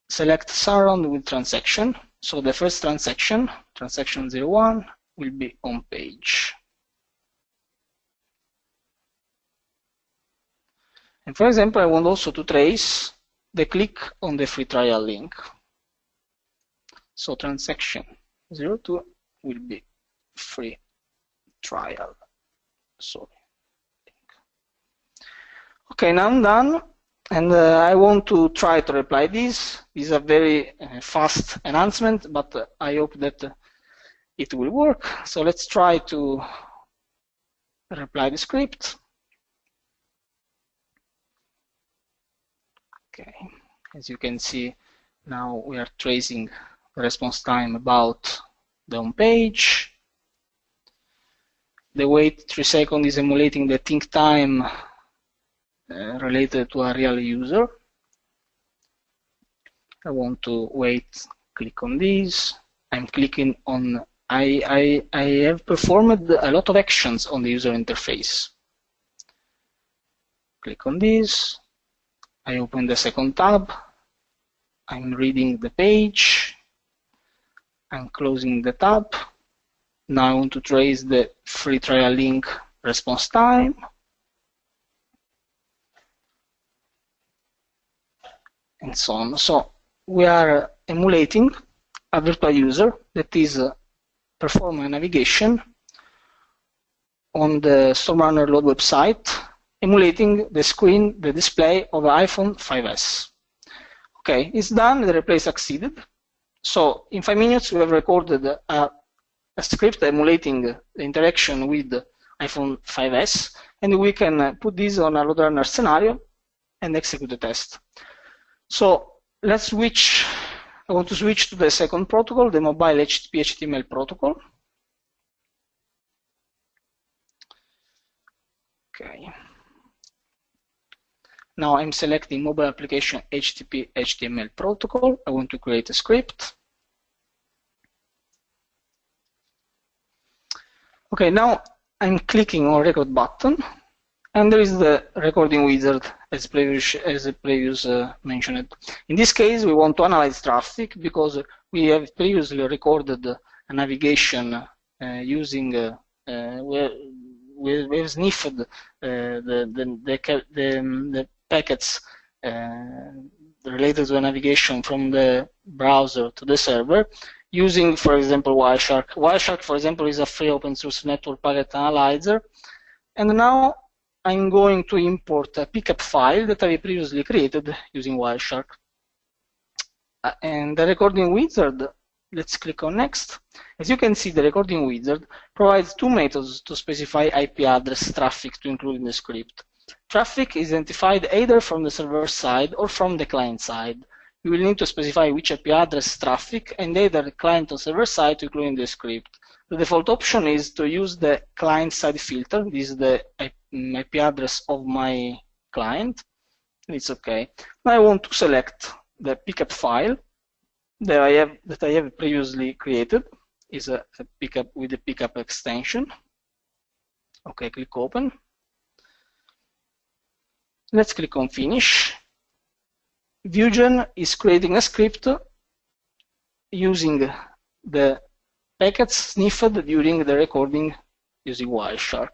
select surround with transaction. So the first transaction, transaction 01, will be home page. And for example, I want also to trace the click on the free trial link. So transaction 02 will be free trial. Sorry. Okay, now I'm done, and I want to try to reply this. This is a very fast enhancement, but I hope that it will work. So let's try to reply the script. Okay, as you can see, now we are tracing response time about the home page. The wait 3 seconds is emulating the think time related to a real user. I want to wait, click on this. I'm clicking on, I have performed a lot of actions on the user interface. Click on this. I open the second tab. I'm reading the page. I'm closing the tab. Now I want to trace the free trial link response time. And so on. So we are emulating a virtual user that is performing navigation on the StormRunner load website, emulating the screen, the display of the iPhone 5S. Okay, it's done, the replay succeeded. So in 5 minutes we have recorded a script emulating the interaction with the iPhone 5S, and we can put this on a LoadRunner scenario and execute the test. So let's switch, I want to switch to the second protocol, the mobile HTTP HTML protocol. Okay. Now I'm selecting mobile application HTTP HTML protocol. I want to create a script. Okay, now I'm clicking on record button, and there is the recording wizard as previous mentioned. In this case, we want to analyze traffic because we have previously recorded a navigation using we have sniffed the packets related to the navigation from the browser to the server using, for example, Wireshark. Wireshark, for example, is a free open source network packet analyzer. And now I'm going to import a pickup file that I previously created using Wireshark. And the recording wizard, let's click on next. As you can see, the recording wizard provides 2 methods to specify IP address traffic to include in the script. Traffic is identified either from the server side or from the client side. You will need to specify which IP address traffic and either the client or server side to include in the script. The default option is to use the client-side filter. This is the IP address of my client. It's okay. Now I want to select the pickup file that I have previously created. Is a pickup with the pickup extension. Okay, click open. Let's click on finish. Vuegen is creating a script using the packets sniffed during the recording using Wireshark.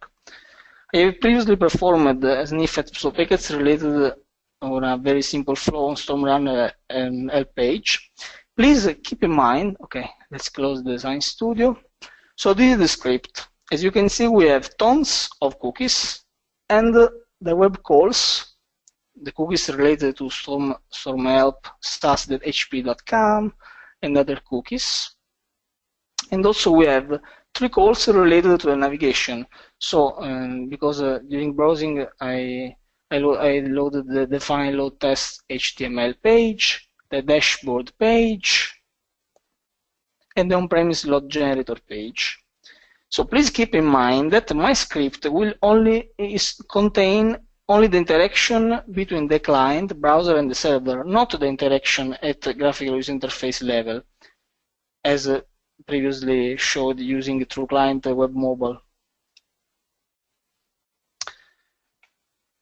I have previously performed a sniffed, so packets related on a very simple flow on StormRunner and help page. Please keep in mind, okay, let's close the Design Studio. So this is the script. As you can see, we have tons of cookies and the web calls, the cookies related to stormhelp, stas.hp.com, and other cookies. And also we have 3 calls related to the navigation. So because during browsing I loaded the define load test HTML page, the dashboard page, and the on-premise load generator page. So please keep in mind that my script will only contain only the interaction between the client, browser, and the server, not the interaction at the graphical user interface level, as previously showed using TruClient Web Mobile.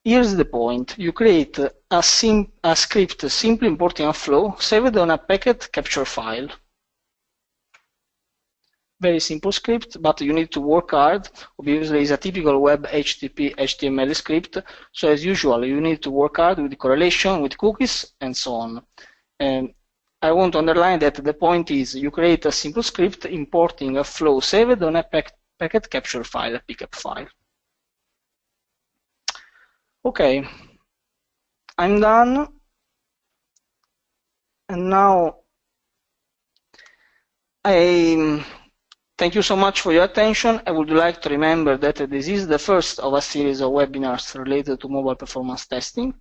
Here's the point. You create a script simply importing a flow saved on a packet capture file. Very simple script, but you need to work hard. Obviously, it's a typical web HTTP HTML script. So as usual, you need to work hard with the correlation, with cookies, and so on. And I want to underline that the point is you create a simple script importing a flow saved on a packet capture file, a pickup file. Okay, I'm done. And now thank you so much for your attention. I would like to remember that this is the first of a series of webinars related to mobile performance testing.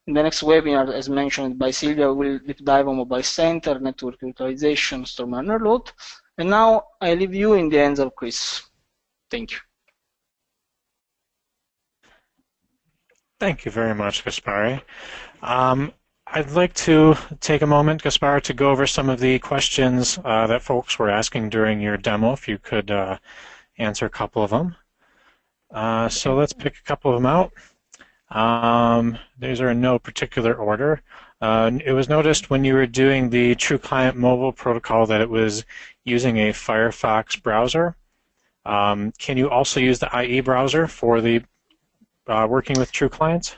In the next webinar, as mentioned by Silvia, we'll deep dive on mobile center, network utilization, storm runner load. And now I leave you in the hands of Chris. Thank you. Thank you very much, Gaspare. I'd like to take a moment, Gaspar, to go over some of the questions that folks were asking during your demo, if you could answer a couple of them. So let's pick a couple of them out. These are in no particular order. It was noticed when you were doing the TruClient mobile protocol that it was using a Firefox browser. Can you also use the IE browser for the working with TruClient?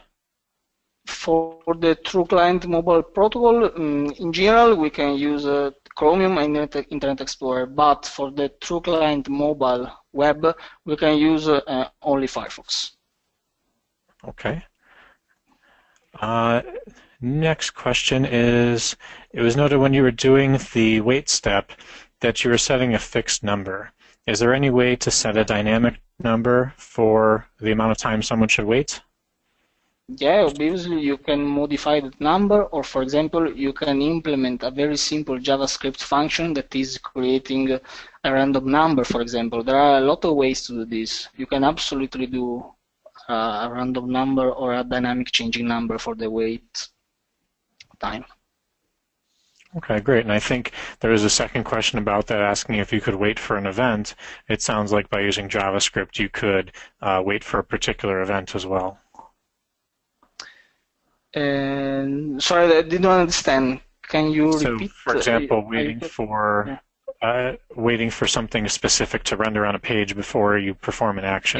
For the TruClient mobile protocol, in general, we can use Chromium and Internet Explorer, but for the TruClient mobile web, we can use only Firefox. Okay. Next question is, it was noted when you were doing the wait step that you were setting a fixed number. Is there any way to set a dynamic number for the amount of time someone should wait? Yeah, obviously you can modify that number, or for example, you can implement a very simple JavaScript function that is creating a random number, for example. There are a lot of ways to do this. You can absolutely do a random number or a dynamic changing number for the wait time. Okay, great. And I think there was a second question about that, asking if you could wait for an event. It sounds like by using JavaScript you could wait for a particular event as well. Sorry, I didn't understand. Can you repeat? So, for example, waiting for something specific to render on a page before you perform an action.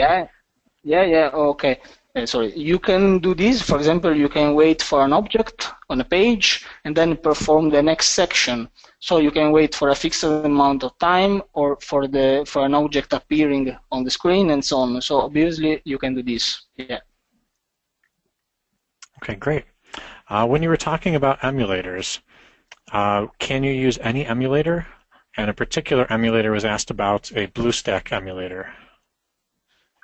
Yeah. Okay. Sorry. You can do this. For example, you can wait for an object on a page and then perform the next section. So you can wait for a fixed amount of time, or for an object appearing on the screen, and so on. So obviously you can do this. Yeah. Okay, great. When you were talking about emulators, can you use any emulator? And a particular emulator was asked about a BlueStack emulator.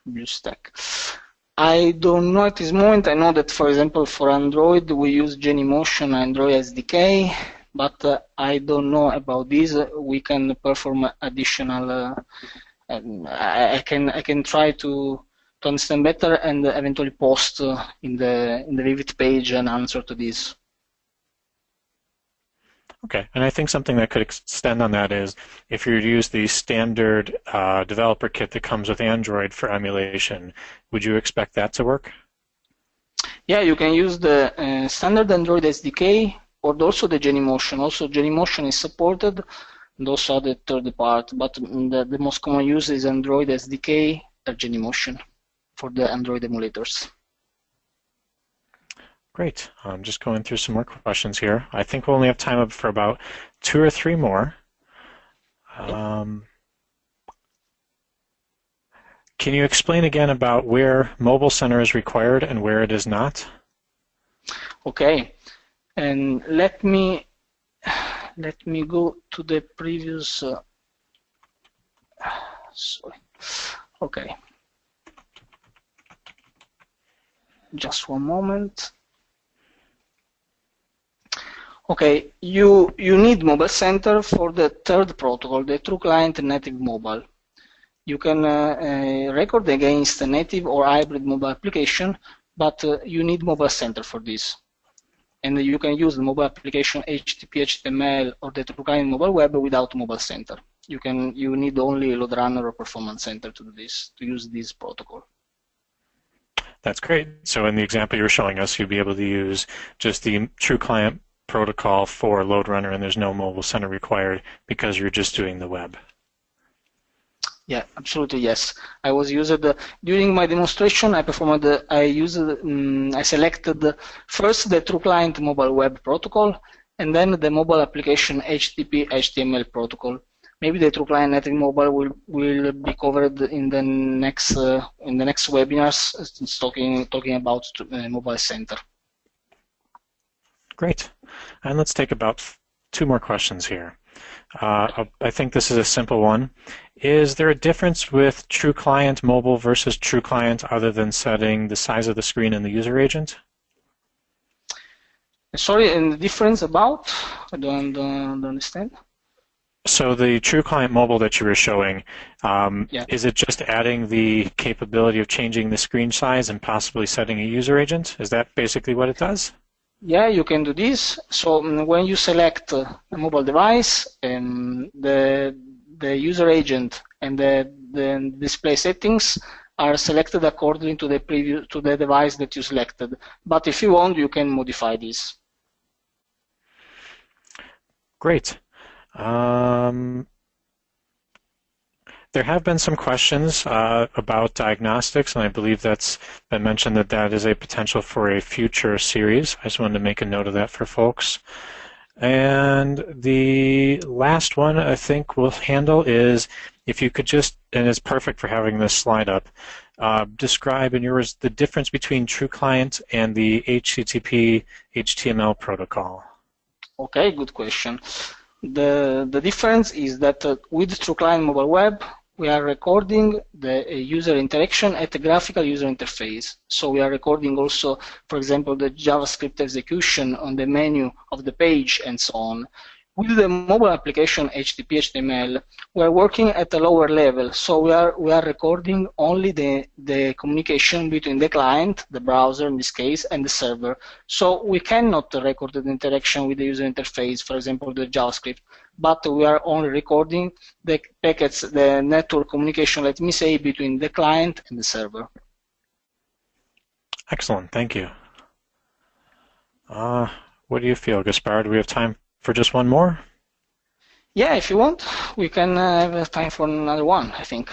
BlueStack. I don't know at this moment. I know that, for example, for Android, we use Genymotion Android SDK, but I don't know about this. We can perform additional. I can try to understand better and eventually post in the Vivit page an answer to this. Okay, and I think something that could extend on that is if you use the standard developer kit that comes with Android for emulation, would you expect that to work? Yeah, you can use the standard Android SDK or also the Genymotion. Also, Genymotion is supported, and also the third part, but the most common use is Android SDK or Genymotion for the Android emulators. Great. I'm just going through some more questions here. I think we'll only have time for about 2 or 3 more. Can you explain again about where Mobile Center is required and where it is not? Okay, and let me go to the previous. Sorry. Okay. Just one moment. Okay, you need Mobile Center for the third protocol, the TruClient native mobile. You can record against a native or hybrid mobile application but you need mobile center for this. And you can use the mobile application HTTP, HTML, or the TruClient mobile web without mobile center. You need only LoadRunner or Performance Center to do this, to use this protocol. That's great. So in the example you were showing us, you'd be able to use just the TruClient protocol for LoadRunner, and there's no mobile center required because you're just doing the web. Yeah, absolutely, yes. I was used during my demonstration. I selected first the TruClient mobile web protocol, and then the mobile application HTTP HTML protocol. Maybe the TruClient Native Mobile will be covered in the next webinars, talking about mobile center. Great, and let's take about 2 more questions here. I think this is a simple one. Is there a difference with TruClient mobile versus TruClient other than setting the size of the screen and the user agent? Sorry, and the difference about? I don't understand. So the TruClient mobile that you were showing, is it just adding the capability of changing the screen size and possibly setting a user agent? Is that basically what it does? Yeah, you can do this. So when you select a mobile device, the user agent and the display settings are selected according to the device that you selected. But if you want, you can modify this. Great. There have been some questions about diagnostics, and I believe that's been mentioned that is a potential for a future series. I just wanted to make a note of that for folks. And the last one I think we'll handle is if you could just, and it's perfect for having this slide up, describe in yours the difference between TruClient and the HTTP HTML protocol. Okay, good question. The difference is that with TruClient mobile web, we are recording the user interaction at the graphical user interface. So we are recording also, for example, the JavaScript execution on the menu of the page and so on. With the mobile application HTTP HTML, we are working at a lower level. So we are recording only the communication between the client, the browser in this case, and the server. So we cannot record the interaction with the user interface, for example, the JavaScript, but we are only recording the packets, the network communication, let me say, between the client and the server. Excellent, thank you. What do you feel, Gaspar? Do we have time for just one more? Yeah, if you want, we can have time for another one, I think.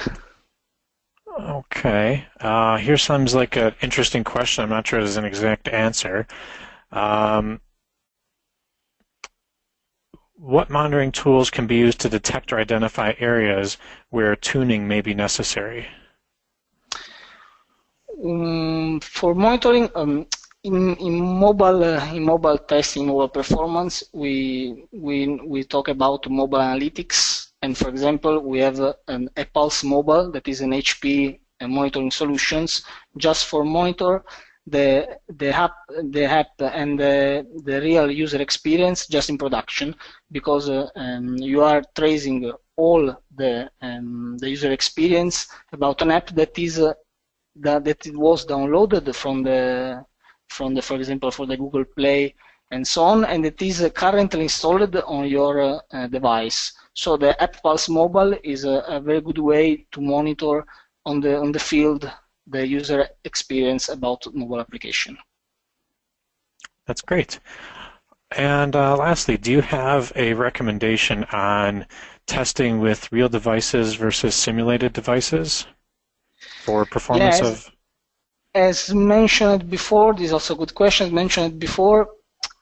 Okay. Here sounds like an interesting question. I'm not sure there's an exact answer. What monitoring tools can be used to detect or identify areas where tuning may be necessary? For monitoring, in mobile testing, mobile performance, we talk about mobile analytics, and for example, we have a Pulse Mobile that is an HPE monitoring solutions just for monitor the app and the real user experience just in production, because you are tracing all the user experience about an app that is that it was downloaded from the for example, for the Google Play and so on, and it is currently installed on your device. So the App Pulse Mobile is a very good way to monitor on the field the user experience about mobile application. That's great. And lastly, do you have a recommendation on testing with real devices versus simulated devices for performance of? As mentioned before, this is also a good question. As mentioned before,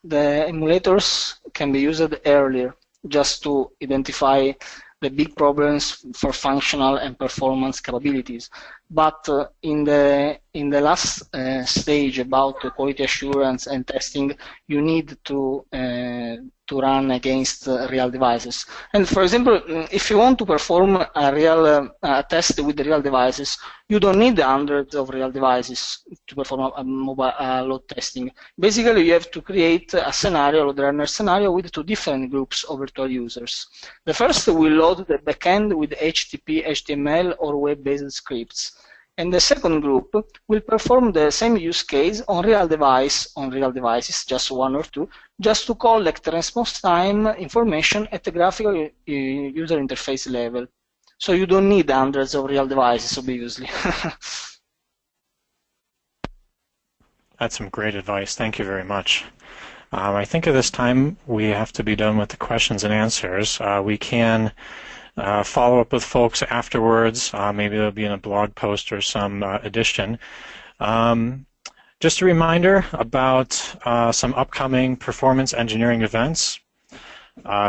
the emulators can be used earlier just to identify the big problems for functional and performance capabilities. But in the last stage about quality assurance and testing, you need to run against real devices. And for example, if you want to perform a real test with the real devices, you don't need hundreds of real devices to perform a mobile load testing. Basically, you have to create a scenario, LoadRunner scenario, with 2 different groups of virtual users. The first will load the backend with HTTP, HTML, or web-based scripts. And the second group will perform the same use case on real devices, just one or two, just to collect response time information at the graphical user interface level. So you don't need hundreds of real devices, obviously. That's some great advice. Thank you very much. I think at this time we have to be done with the questions and answers. We can follow up with folks afterwards. Maybe there'll be in a blog post or some edition. Just a reminder about some upcoming performance engineering events.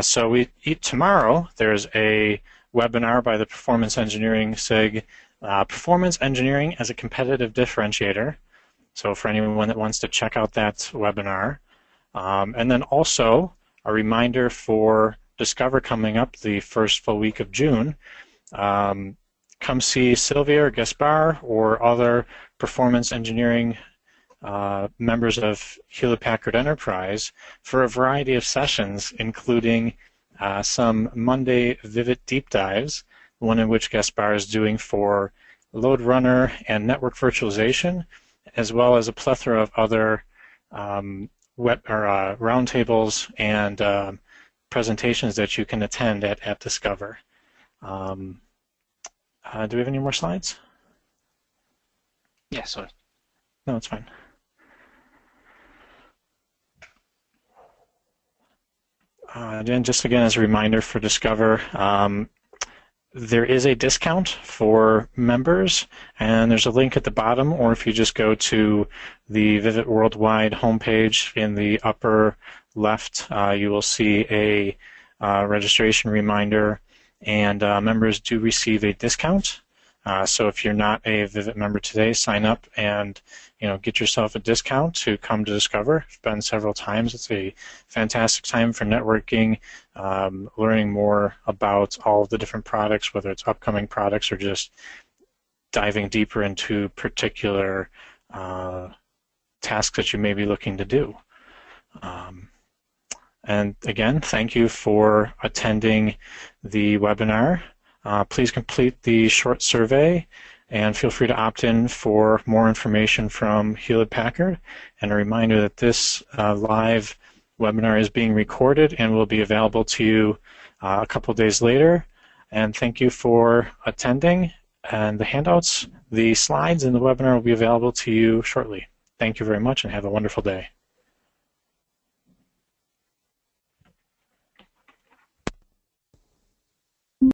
So tomorrow there's a webinar by the Performance Engineering SIG, Performance Engineering as a Competitive Differentiator. So for anyone that wants to check out that webinar. And then also a reminder for Discover coming up the first full week of June. Come see Sylvia or Gaspar or other performance engineering members of Hewlett-Packard Enterprise for a variety of sessions, including some Monday Vivit deep dives, one in which Gaspar is doing for LoadRunner and network virtualization, as well as a plethora of other roundtables and presentations that you can attend at Discover. Do we have any more slides? Yeah, sorry. No, it's fine. Just again as a reminder for Discover, there is a discount for members, and there's a link at the bottom, or if you just go to the Vivit Worldwide homepage in the upper left, you will see a registration reminder, and members do receive a discount. So if you're not a Vivit member today, sign up and get yourself a discount to come to Discover. I've been several times. It's a fantastic time for networking, learning more about all of the different products, whether it's upcoming products or just diving deeper into particular tasks that you may be looking to do. And again, thank you for attending the webinar. Please complete the short survey and feel free to opt in for more information from Hewlett-Packard. And a reminder that this live webinar is being recorded and will be available to you a couple days later. And thank you for attending. And the handouts, the slides, and the webinar will be available to you shortly. Thank you very much and have a wonderful day.